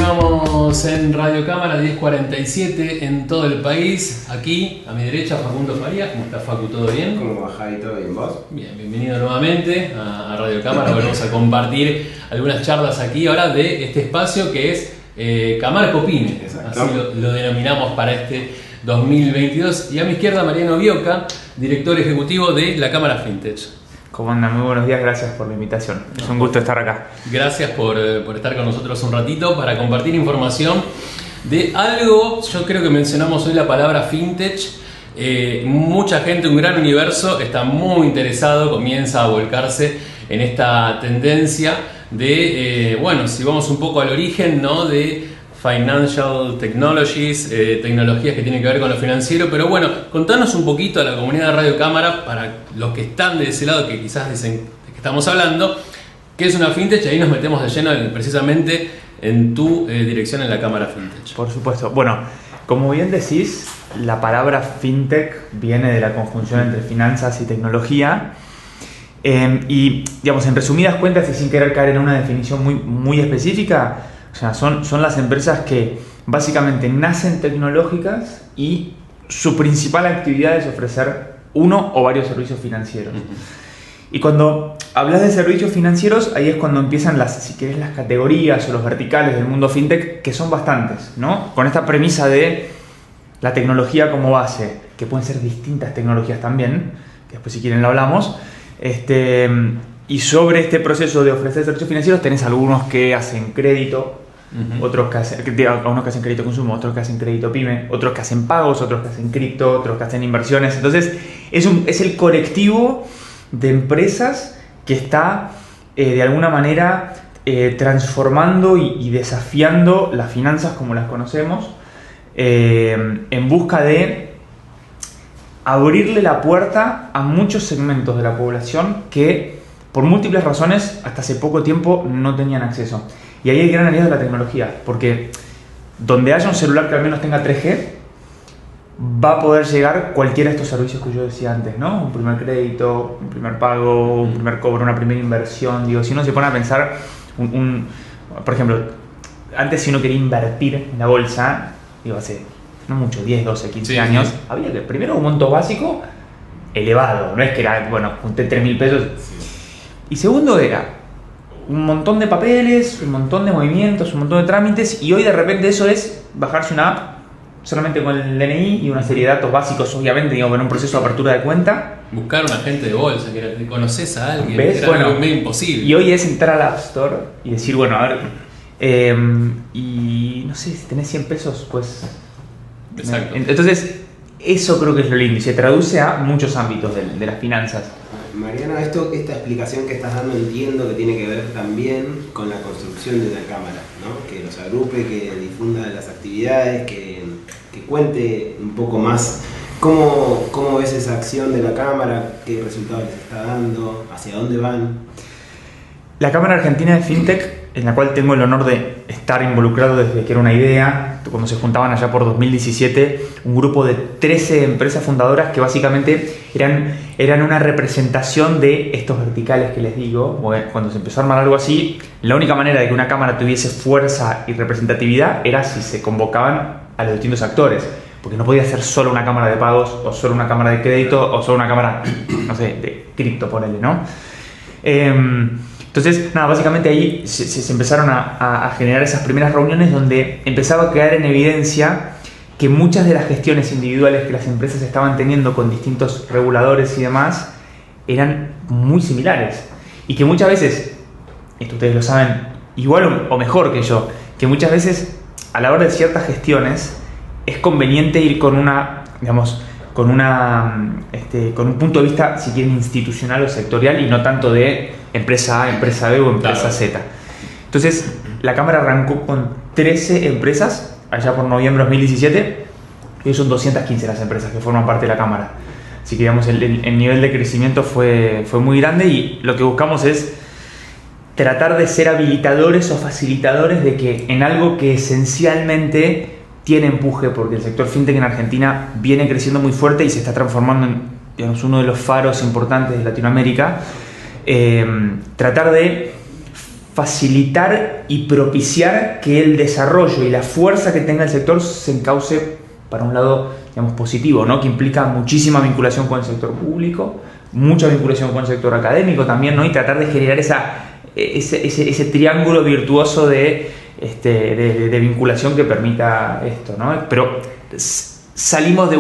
Continuamos en Radio Cámara 1047 en todo el país. Aquí, a mi derecha, Facundo Farías. ¿Cómo está, Facu? ¿Todo bien? ¿Cómo va, Javi? ¿Todo bien, vos? Bien, bienvenido nuevamente a Radio Cámara. Vamos a compartir algunas charlas aquí ahora de este espacio que es Cámara Copine. Exacto. Así lo denominamos para este 2022. Y a mi izquierda, Mariano Bioca, director ejecutivo de la Cámara Fintech. ¿Cómo andan? Muy buenos días, gracias por la invitación. Es un gusto estar acá. Gracias por estar con nosotros un ratito para compartir información de algo. Yo creo que mencionamos hoy la palabra fintech. Mucha gente, un gran universo, está muy interesado, comienza a volcarse en esta tendencia de, bueno, si vamos un poco al origen, ¿no? De Financial Technologies, tecnologías que tienen que ver con lo financiero. Pero bueno, contanos un poquito a la comunidad de Radio Cámara, para los que están de ese lado, que quizás dicen de qué estamos hablando, qué es una fintech, y ahí nos metemos de lleno precisamente en tu dirección en la Cámara Fintech. Por supuesto. Bueno, como bien decís, la palabra fintech viene de la conjunción entre finanzas y tecnología. Y, digamos, en resumidas cuentas y sin querer caer en una definición muy específica, o sea, son las empresas que básicamente nacen tecnológicas y su principal actividad es ofrecer uno o varios servicios financieros. Y cuando hablas de servicios financieros, ahí es cuando empiezan si querés, las categorías o los verticales del mundo fintech, que son bastantes, ¿no? Con esta premisa de la tecnología como base, que pueden ser distintas tecnologías también, que después si quieren lo hablamos. Y sobre este proceso de ofrecer servicios financieros tenés algunos que hacen crédito, otros que hacen crédito consumo, otros que hacen crédito pyme, otros que hacen pagos, otros que hacen cripto, otros que hacen inversiones. Entonces es el colectivo de empresas que está de alguna manera transformando y desafiando las finanzas como las conocemos, en busca de abrirle la puerta a muchos segmentos de la población que por múltiples razones hasta hace poco tiempo no tenían acceso. Y ahí hay gran aliado de la tecnología, porque donde haya un celular que al menos tenga 3G, va a poder llegar cualquiera de estos servicios que yo decía antes, ¿no? Un primer crédito, un primer pago, un primer cobro, una primera inversión. Digo, si uno se pone a pensar, por ejemplo, antes si uno quería invertir en la bolsa, digo, hace no mucho, 10, 12, 15 años, había que primero un monto básico elevado, no es que era, bueno, junté 3.000 pesos. Y segundo era un montón de papeles, un montón de movimientos, un montón de trámites, y hoy de repente eso es bajarse una app solamente con el DNI y una serie de datos básicos, obviamente, digamos, en un proceso de apertura de cuenta. Buscar un agente de bolsa, que conoces a alguien, ¿ves? era algo medio imposible. Y hoy es entrar a la App Store y decir, bueno, a ver, y no sé, si tenés 100 pesos, pues... Exacto. Entonces, eso creo que es lo lindo y se traduce a muchos ámbitos de las finanzas. Mariano, esta explicación que estás dando entiendo que tiene que ver también con la construcción de una cámara, ¿no? Que los agrupe, que difunda las actividades, que cuente un poco más cómo ves esa acción de la cámara, qué resultados les está dando, hacia dónde van. La Cámara Argentina de Fintech, en la cual tengo el honor de estar involucrado desde que era una idea, cuando se juntaban allá por 2017, un grupo de 13 empresas fundadoras que básicamente eran una representación de estos verticales que les digo. Cuando se empezó a armar algo así, la única manera de que una cámara tuviese fuerza y representatividad era si se convocaban a los distintos actores, porque no podía ser solo una cámara de pagos, o solo una cámara de crédito, o solo una cámara, no sé, de cripto, ponele, ¿no? Entonces, nada, básicamente ahí se empezaron a generar esas primeras reuniones donde empezaba a quedar en evidencia que muchas de las gestiones individuales que las empresas estaban teniendo con distintos reguladores y demás eran muy similares. Y que muchas veces, esto ustedes lo saben igual o mejor que yo, que muchas veces a la hora de ciertas gestiones es conveniente ir con con un punto de vista, si quieren, institucional o sectorial, y no tanto de empresa A, empresa B o empresa Z. Entonces, la Cámara arrancó con 13 empresas allá por noviembre de 2017, y hoy son 215 las empresas que forman parte de la Cámara. Así que, digamos, el nivel de crecimiento fue muy grande, y lo que buscamos es tratar de ser habilitadores o facilitadores de que en algo que esencialmente tiene empuje, porque el sector fintech en Argentina viene creciendo muy fuerte y se está transformando en, digamos, uno de los faros importantes de Latinoamérica, tratar de facilitar y propiciar que el desarrollo y la fuerza que tenga el sector se encauce para un lado, digamos, positivo, ¿no? Que implica muchísima vinculación con el sector público, mucha vinculación con el sector académico también, ¿no? Y tratar de generar ese triángulo virtuoso de vinculación que permita esto, ¿no? Pero salimos de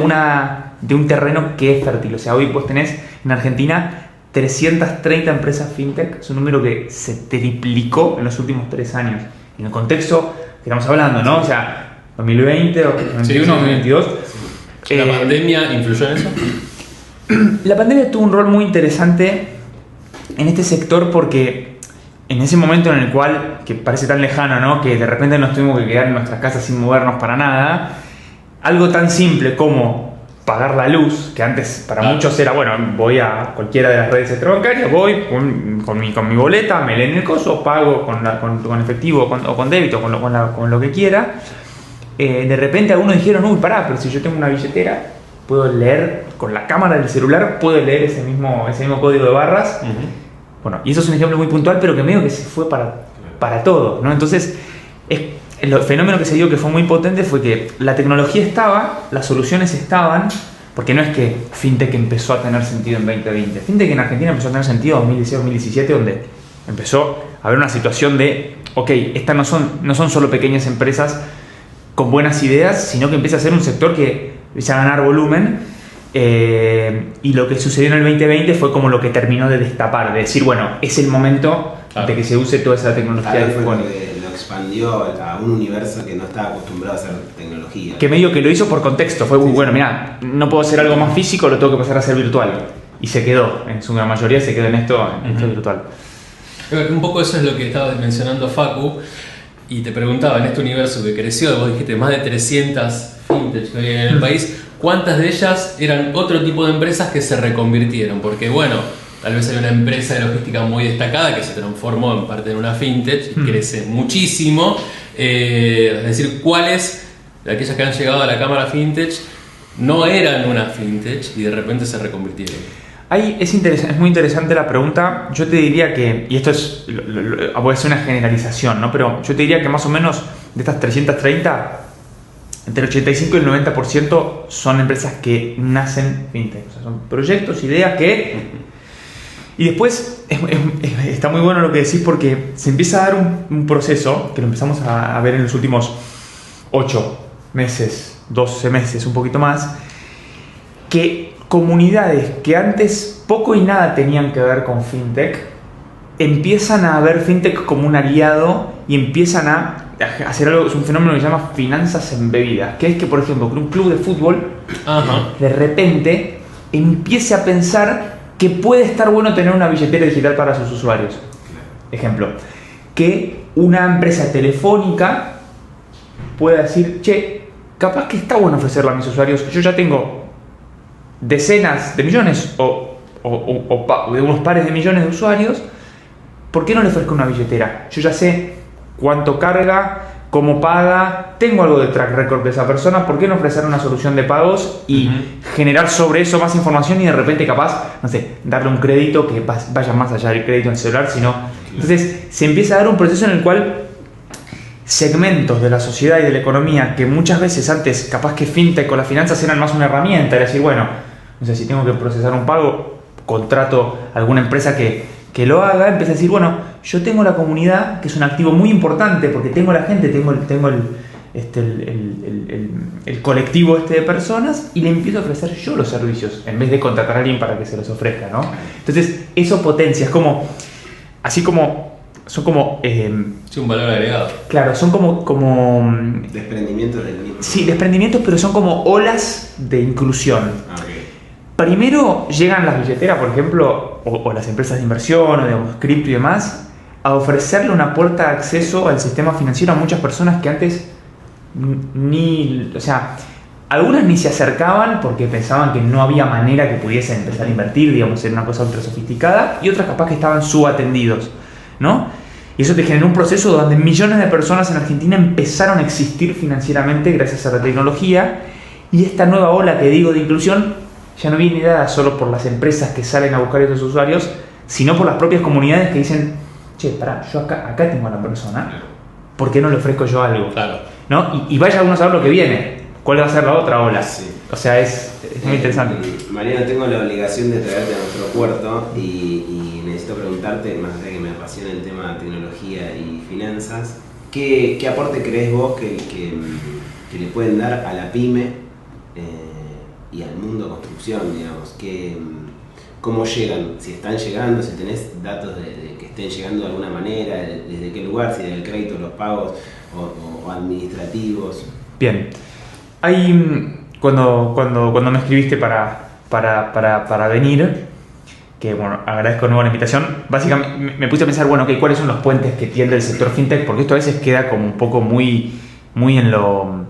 un terreno que es fértil. O sea, hoy vos tenés en Argentina 330 empresas fintech, es un número que se triplicó en los últimos 3 años. En el contexto que estamos hablando, ¿no? O sea, 2020, 2021, 2022. ¿La pandemia influyó en eso? La pandemia tuvo un rol muy interesante en este sector porque en ese momento en el cual, que parece tan lejano, ¿no? Que de repente nos tuvimos que quedar en nuestras casas sin movernos para nada, algo tan simple como pagar la luz, que antes para muchos era, bueno, voy a cualquiera de las redes extrabancarias, voy con mi boleta, me leen el coso, pago con efectivo o con débito, con lo que quiera. De repente algunos dijeron, uy, pará, pero si yo tengo una billetera, puedo leer con la cámara del celular, puedo leer ese mismo código de barras. Uh-huh. Bueno, y eso es un ejemplo muy puntual, pero que medio que se fue para todo, ¿no? Entonces, el fenómeno que se dio que fue muy potente fue que la tecnología estaba, las soluciones estaban, porque no es que FinTech empezó a tener sentido en 2020. FinTech en Argentina empezó a tener sentido en 2016-2017, donde empezó a haber una situación de, ok, estas no son solo pequeñas empresas con buenas ideas, sino que empieza a ser un sector que empieza a ganar volumen. Y lo que sucedió en el 2020 fue como lo que terminó de destapar, de decir, bueno, es el momento de que se use toda esa tecnología disponible. Lo expandió a un universo que no estaba acostumbrado a hacer tecnología. Que medio que lo hizo por contexto, fue muy bueno, mira, no puedo hacer algo más físico, lo tengo que pasar a ser virtual. Y se quedó, en su gran mayoría se quedó en esto virtual. Un poco eso es lo que estaba mencionando Facu, y te preguntaba, en este universo que creció, vos dijiste más de 300 fintech que hay en el país, ¿cuántas de ellas eran otro tipo de empresas que se reconvirtieron? Porque bueno, tal vez hay una empresa de logística muy destacada que se transformó en parte de una fintech y crece muchísimo. Es decir, ¿cuáles de aquellas que han llegado a la cámara fintech no eran una fintech y de repente se reconvirtieron? Es muy interesante la pregunta. Yo te diría que, y esto voy a hacer una generalización, ¿no? Pero yo te diría que más o menos de estas 330, entre el 85 y el 90% son empresas que nacen fintech. O sea, son proyectos, ideas que... Y después está muy bueno lo que decís porque se empieza a dar un proceso que lo empezamos a ver en los últimos 8 meses, 12 meses, un poquito más, que comunidades que antes poco y nada tenían que ver con fintech empiezan a ver fintech como un aliado y empiezan a hacer algo. Es un fenómeno que se llama finanzas embebidas, que es que, por ejemplo, que un club de fútbol de repente empiece a pensar que puede estar bueno tener una billetera digital para sus usuarios. Ejemplo, que una empresa telefónica pueda decir, che, capaz que está bueno ofrecerla a mis usuarios, yo ya tengo decenas de millones o de unos pares de millones de usuarios, ¿por qué no le ofrezco una billetera? Yo ya sé cuánto carga, cómo paga, tengo algo de track record de esa persona, ¿por qué no ofrecer una solución de pagos y generar sobre eso más información y de repente capaz, no sé, darle un crédito que vaya más allá del crédito en el celular, sino... Entonces se empieza a dar un proceso en el cual segmentos de la sociedad y de la economía que muchas veces antes capaz que fintech o las finanzas eran más una herramienta, era decir, bueno, no sé, si tengo que procesar un pago, contrato a alguna empresa que lo haga, empieza a decir, bueno, yo tengo la comunidad, que es un activo muy importante porque tengo la gente, tengo el colectivo de personas y le empiezo a ofrecer yo los servicios en vez de contratar a alguien para que se los ofrezca, ¿no? Entonces eso potencia, es como, así como, son como... sí, un valor agregado. Claro, son como desprendimientos del mismo. Sí, desprendimientos, pero son como olas de inclusión. Okay. Primero llegan las billeteras, por ejemplo, o las empresas de inversión, o digamos, cripto y demás, a ofrecerle una puerta de acceso al sistema financiero a muchas personas que antes o sea, algunas ni se acercaban porque pensaban que no había manera que pudiesen empezar a invertir, digamos, en una cosa ultra sofisticada, y otras capaz que estaban subatendidos, ¿no? Y eso te generó un proceso donde millones de personas en Argentina empezaron a existir financieramente gracias a la tecnología, y esta nueva ola que digo de inclusión ya no viene dada solo por las empresas que salen a buscar a estos usuarios, sino por las propias comunidades que dicen, che, pará, yo acá tengo a la persona, ¿por qué no le ofrezco yo algo? Claro. ¿No? Y vaya uno a saber lo que viene, cuál va a ser la otra ola. Sí. O sea, es muy interesante. Mariano, tengo la obligación de traerte a nuestro puerto y necesito preguntarte, más allá de que me apasiona el tema de tecnología y finanzas, ¿qué aporte crees vos que le pueden dar a la pyme y al mundo construcción, digamos? ¿Cómo llegan? Si están llegando, si tenés datos de que estén llegando de alguna manera, desde qué lugar, si del crédito, los pagos o administrativos. Bien. Cuando me escribiste para venir, que bueno, agradezco de nuevo la invitación, básicamente me puse a pensar, bueno, okay, ¿cuáles son los puentes que tiende el sector fintech? Porque esto a veces queda como un poco muy en lo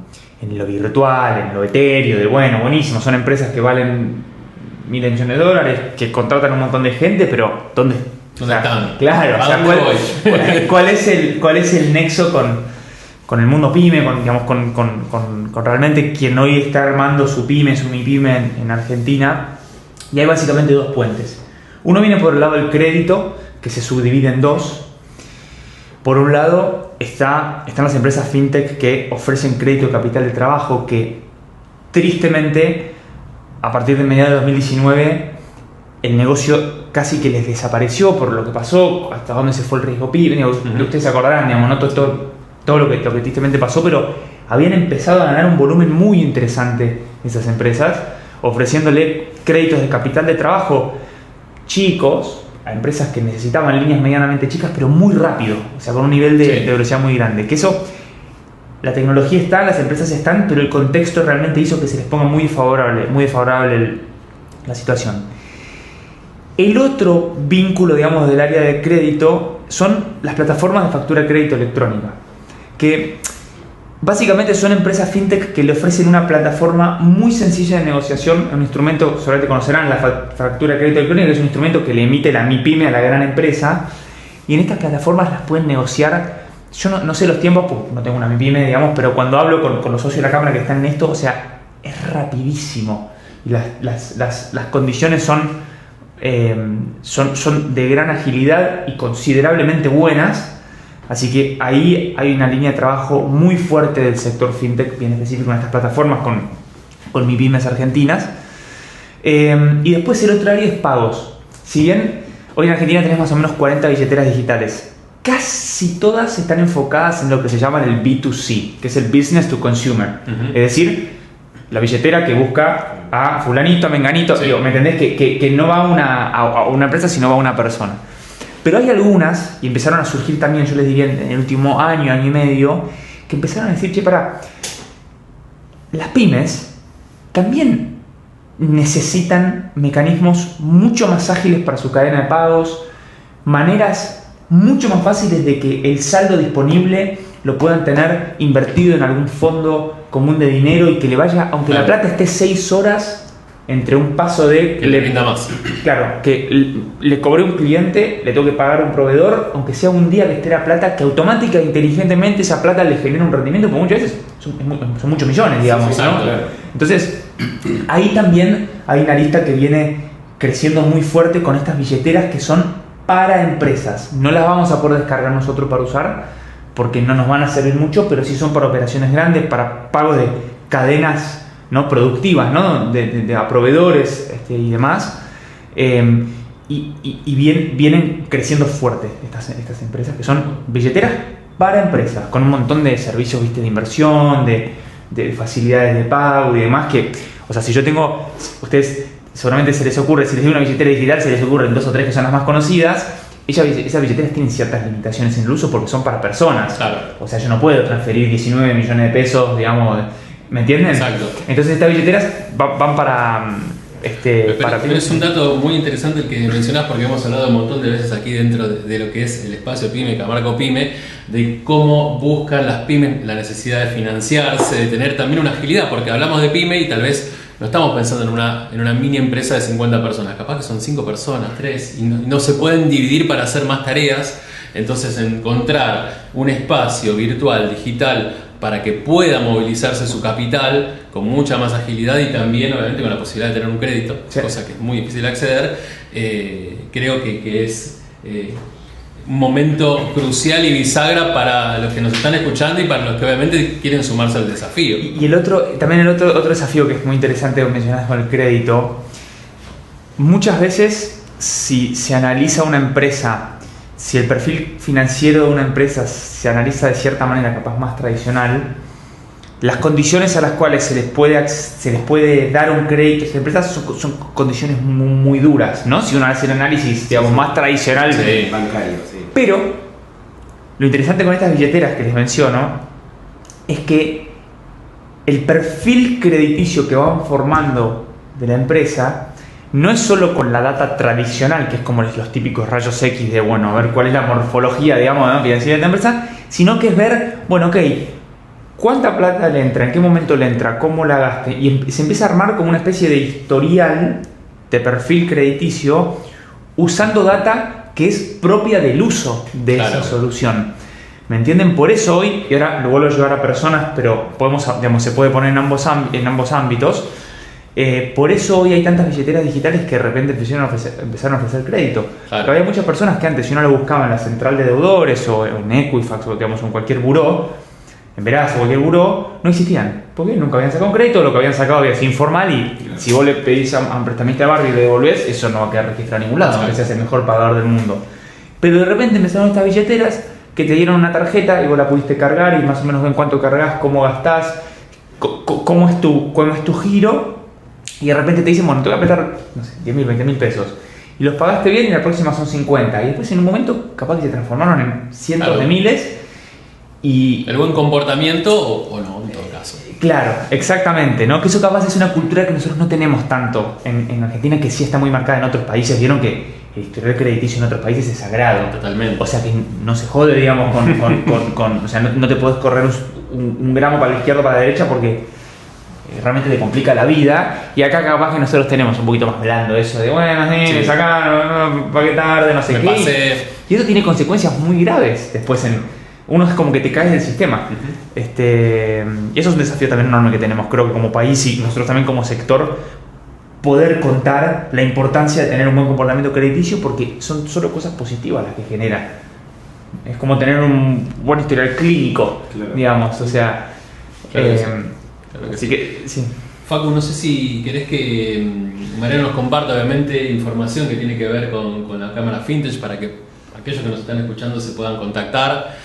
virtual, en lo etéreo, de bueno, buenísimo, son empresas que valen miles de millones de dólares, que contratan un montón de gente, pero ¿dónde están? Claro, o sea, ¿cuál es el nexo con el mundo pyme, con realmente quien hoy está armando su MIPYME en Argentina? Y hay básicamente dos puentes. Uno viene por el lado del crédito, que se subdivide en dos. Por un lado están las empresas fintech que ofrecen crédito de capital de trabajo, que tristemente a partir de mediados de 2019 el negocio casi que les desapareció por lo que pasó, hasta dónde se fue el riesgo PYME. Ustedes se acordarán, digamos, ¿no? todo lo que tristemente pasó, pero habían empezado a ganar un volumen muy interesante esas empresas, ofreciéndole créditos de capital de trabajo chicos a empresas que necesitaban líneas medianamente chicas, pero muy rápido, o sea, con un nivel de velocidad muy grande. Que eso, la tecnología está, las empresas están, pero el contexto realmente hizo que se les ponga muy desfavorable la situación. El otro vínculo, digamos, del área de crédito son las plataformas de factura de crédito electrónica, que básicamente son empresas fintech que le ofrecen una plataforma muy sencilla de negociación, un instrumento, seguramente conocerán la factura de crédito electrónica, que es un instrumento que le emite la MIPYME a la gran empresa, y en estas plataformas las pueden negociar. Yo no sé los tiempos, porque no tengo una MIPYME, digamos, pero cuando hablo con los socios de la cámara que están en esto, o sea, es rapidísimo. Y las condiciones son de gran agilidad y considerablemente buenas. Así que ahí hay una línea de trabajo muy fuerte del sector fintech, bien específico en estas plataformas con MIPYMEs argentinas. Y después el otro área es pagos. Si bien hoy en Argentina tenemos más o menos 40 billeteras digitales, casi todas están enfocadas en lo que se llama el B2C, que es el Business to Consumer. Es decir, la billetera que busca a fulanito, a menganito, sí. Digo, ¿me entendés? Que no va a una empresa, sino va a una persona. Pero hay algunas, y empezaron a surgir también, yo les diría, en el último año y medio, que empezaron a decir, che, las pymes también necesitan mecanismos mucho más ágiles para su cadena de pagos, maneras mucho más fáciles de que el saldo disponible lo puedan tener invertido en algún fondo común de dinero y que le vaya, aunque la plata esté 6 horas entre un paso de... Que le rinda más. Claro, que le cobré un cliente, le tengo que pagar a un proveedor, aunque sea un día que esté la plata, que automática e inteligentemente esa plata le genera un rendimiento, porque muchas veces son muchos millones, digamos, sí, ¿no? Claro. Entonces, ahí también hay una lista que viene creciendo muy fuerte con estas billeteras que son para empresas. No las vamos a poder descargar nosotros para usar, porque no nos van a servir mucho, pero sí son para operaciones grandes, para pagos de cadenas, ¿no?, productivas, ¿no?, de a proveedores y demás, y vienen creciendo fuerte estas empresas, que son billeteras para empresas, con un montón de servicios, ¿viste?, de inversión, de facilidades de pago y demás, que, o sea, si yo tengo, ustedes seguramente se les ocurre, si les doy una billetera digital, se les ocurren 2 o 3 que son las más conocidas. Esas billeteras tienen ciertas limitaciones en el uso porque son para personas. Claro. O sea, yo no puedo transferir 19 millones de pesos, digamos, ¿me entienden? Exacto. Entonces estas billeteras van para... Pero es un dato muy interesante el que mencionás, porque hemos hablado un montón de veces aquí dentro de lo que es el espacio PYME, Camarco Pyme, de cómo buscan las pymes la necesidad de financiarse, de tener también una agilidad, porque hablamos de pyme y tal vez no estamos pensando en una mini empresa de 50 personas, capaz que son 5 personas, 3, y no se pueden dividir para hacer más tareas. Entonces encontrar un espacio virtual, digital, para que pueda movilizarse su capital con mucha más agilidad y también obviamente con la posibilidad de tener un crédito, sí, cosa que es muy difícil de acceder, creo que es momento crucial y bisagra para los que nos están escuchando y para los que obviamente quieren sumarse al desafío. Y el otro desafío que es muy interesante que mencionas con el crédito, muchas veces si se analiza una empresa, si el perfil financiero de una empresa se analiza de cierta manera capaz más tradicional, las condiciones a las cuales se les puede dar un crédito a esa empresa son condiciones muy duras, ¿no? Si uno hace el análisis, digamos, más tradicional. Sí, bancario, sí. Pero lo interesante con estas billeteras que les menciono es que el perfil crediticio que van formando de la empresa no es solo con la data tradicional, que es como los típicos rayos X de, bueno, a ver cuál es la morfología, digamos, ¿no?, financiera de la empresa, sino que es ver, bueno, ok, ¿cuánta plata le entra? ¿En qué momento le entra? ¿Cómo la gaste? Y se empieza a armar como una especie de historial de perfil crediticio usando data que es propia del uso de esa solución. ¿Me entienden? Por eso hoy, y ahora lo vuelvo a llevar a personas, pero se puede poner en ambos ámbitos. Por eso hoy hay tantas billeteras digitales que de repente empezaron a ofrecer crédito. Claro. Pero había muchas personas que antes, si uno lo buscaba en la central de deudores o en Equifax o digamos, en cualquier buró, en Veraz o cualquier buró, no existían. Porque nunca habían sacado un crédito, lo que habían sacado había sido informal y si vos le pedís a un prestamista de barrio y le devolvés, eso no va a quedar registrado en ningún lado, aunque seas el mejor pagador del mundo. Pero de repente empezaron estas billeteras que te dieron una tarjeta y vos la pudiste cargar y más o menos ven cuánto cargas, cómo gastás, cómo es tu giro, y de repente te dicen, bueno, te voy a prestar, no sé, 10.000, 20.000 pesos. Y los pagaste bien y la próxima son 50. Y después en un momento capaz que se transformaron en cientos de miles. Y el buen comportamiento o no, en todo caso. Claro, exactamente, ¿no? Que eso capaz es una cultura que nosotros no tenemos tanto en Argentina, que sí está muy marcada en otros países. Vieron que el historial crediticio en otros países es sagrado. Totalmente. O sea que no se jode, digamos, o sea, no te podés correr un gramo para la izquierda o para la derecha porque realmente te complica la vida. Y acá capaz que nosotros tenemos un poquito más blando eso de, bueno, sí, me sacaron, para qué tarde, no sé me qué. Pasé. Y eso tiene consecuencias muy graves después uno es como que te caes del sistema. Y eso es un desafío también enorme que tenemos, creo que como país y nosotros también como sector, poder contar la importancia de tener un buen comportamiento crediticio, porque son solo cosas positivas las que genera. Es como tener un buen historial clínico, claro, digamos, o sea... Claro que así sí. que, sí. Facu, no sé si querés que Mariano nos comparta obviamente información que tiene que ver con la cámara Fintech para que aquellos que nos están escuchando se puedan contactar,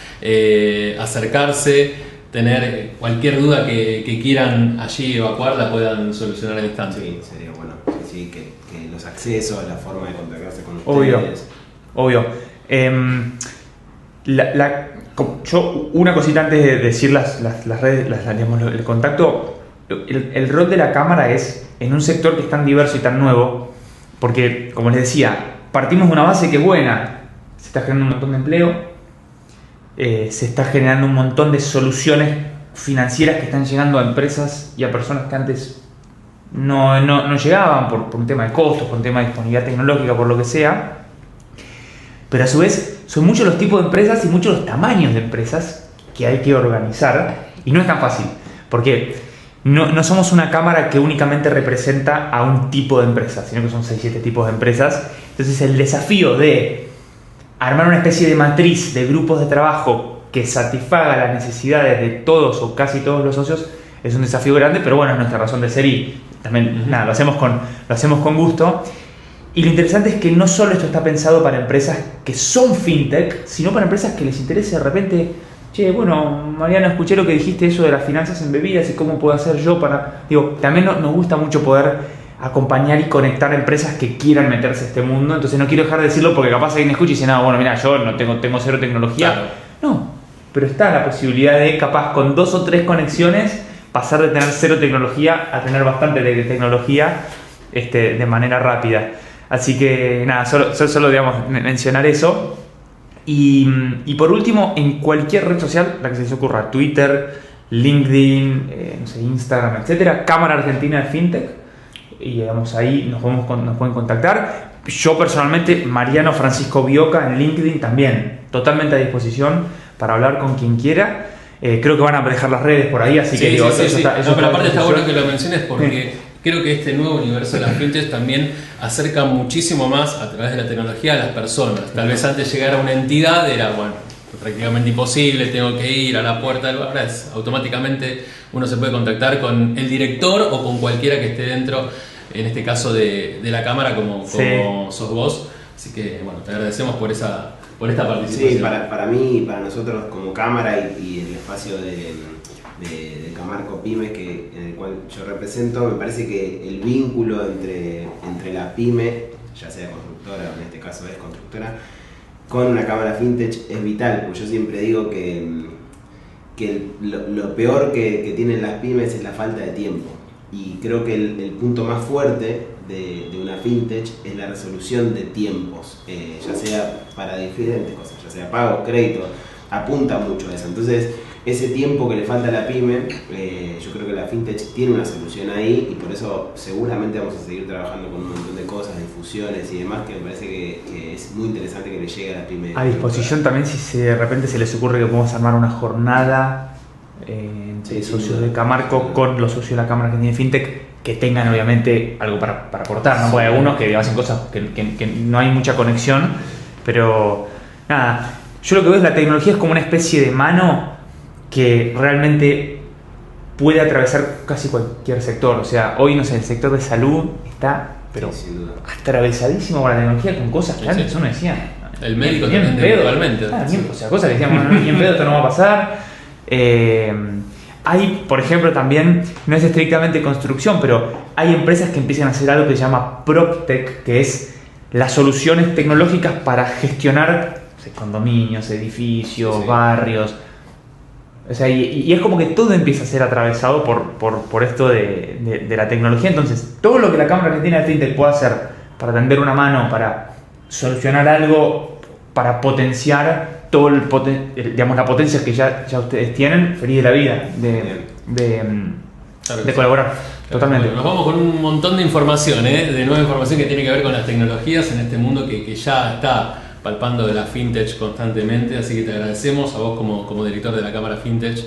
acercarse, tener cualquier duda que quieran allí evacuar, la puedan solucionar al instante. Sí, sería bueno. Sí, que los accesos, la forma de contactarse con ustedes. Obvio. Yo, una cosita antes de decir las redes, digamos, el contacto, el rol de la cámara es en un sector que es tan diverso y tan nuevo, porque, como les decía, partimos de una base que es buena, se está generando un montón de empleo, se está generando un montón de soluciones financieras que están llegando a empresas y a personas que antes no llegaban por un tema de costos, por un tema de disponibilidad tecnológica, por lo que sea. Pero a su vez son muchos los tipos de empresas y muchos los tamaños de empresas que hay que organizar, y no es tan fácil, porque no somos una cámara que únicamente representa a un tipo de empresa, sino que son 6-7 tipos de empresas. Entonces el desafío de armar una especie de matriz de grupos de trabajo que satisfaga las necesidades de todos o casi todos los socios es un desafío grande, pero bueno, es nuestra razón de ser y también lo hacemos con gusto. Y lo interesante es que no solo esto está pensado para empresas que son fintech, sino para empresas que les interese de repente, che, bueno, Mariano, escuché lo que dijiste eso de las finanzas en bebidas y cómo puedo hacer yo para... Digo, también nos gusta mucho poder acompañar y conectar empresas que quieran meterse a este mundo. Entonces no quiero dejar de decirlo porque capaz alguien escucha y dice, no, bueno, mira, yo no tengo cero tecnología. Claro. No, pero está la posibilidad de, capaz, con 2 o 3 conexiones, pasar de tener cero tecnología a tener bastante tecnología de manera rápida. Así que nada, solo digamos, mencionar eso. Y por último, en cualquier red social, la que se les ocurra, Twitter, LinkedIn, no sé, Instagram, etcétera, Cámara Argentina de Fintech, y digamos, ahí nos pueden contactar. Yo personalmente, Mariano Francisco Bioca en LinkedIn también, totalmente a disposición para hablar con quien quiera. Creo que van a dejar las redes por ahí, así que digo, sí. Eso No, pero aparte está bueno que lo lo menciones porque Creo que este nuevo universo de las fintech también acerca muchísimo más a través de la tecnología a las personas. Tal vez antes llegar a una entidad era, bueno, prácticamente imposible, tengo que ir a la puerta del bar. Ahora es automáticamente uno se puede contactar con el director o con cualquiera que esté dentro, en este caso de la cámara como sos vos. Así que bueno, te agradecemos por esta participación. Sí, para mí y para nosotros como cámara y el espacio de Camarco Pyme en el cual yo represento, me parece que el vínculo entre la pyme, ya sea constructora o en este caso es constructora, con una cámara fintech es vital, porque yo siempre digo que lo peor que tienen las pymes es la falta de tiempo, y creo que el punto más fuerte de una fintech es la resolución de tiempos, ya sea para diferentes cosas, ya sea pago, crédito, apunta mucho a eso. Entonces ese tiempo que le falta a la pyme, yo creo que la fintech tiene una solución ahí, y por eso seguramente vamos a seguir trabajando con un montón de cosas, difusiones y demás, que me parece que es muy interesante que le llegue a la pyme. A disposición también si de repente se les ocurre que podemos armar una jornada de socios de Camarco con los socios de la cámara que tiene fintech, que tengan obviamente algo para aportar, ¿no? Porque hay algunos que hacen cosas que no hay mucha conexión, pero nada, yo lo que veo es la tecnología es como una especie de mano que realmente puede atravesar casi cualquier sector. O sea, hoy, no sé, el sector de salud está, pero atravesadísimo por la tecnología, con cosas que antes uno decía. El médico también, totalmente. O sea, cosas que decíamos, ni en pedo, esto no va a pasar. Hay, por ejemplo, también, no es estrictamente construcción, pero hay empresas que empiezan a hacer algo que se llama PropTech, que es las soluciones tecnológicas para gestionar, no sé, condominios, edificios, barrios. O sea, y es como que todo empieza a ser atravesado por esto de la tecnología. Entonces, todo lo que la cámara argentina de fintech puede hacer para tender una mano, para solucionar algo, para potenciar todo digamos, la potencia que ya ustedes tienen, feliz de la vida de colaborar. Totalmente. Bueno, nos vamos con un montón de información, de nueva información que tiene que ver con las tecnologías en este mundo que ya está palpando de la fintech constantemente, así que te agradecemos a vos como director de la Cámara Fintech,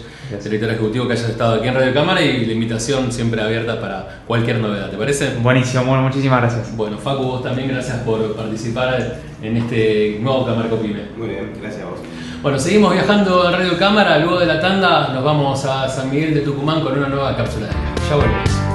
director ejecutivo, que hayas estado aquí en Radio Cámara, y la invitación siempre abierta para cualquier novedad, ¿te parece? Buenísimo, bueno, muchísimas gracias. Bueno, Facu, vos también gracias por participar en este nuevo Camarco Pyme. Muy bien, gracias a vos. Bueno, seguimos viajando en Radio Cámara, luego de la tanda nos vamos a San Miguel de Tucumán con una nueva cápsula. Ya volvemos.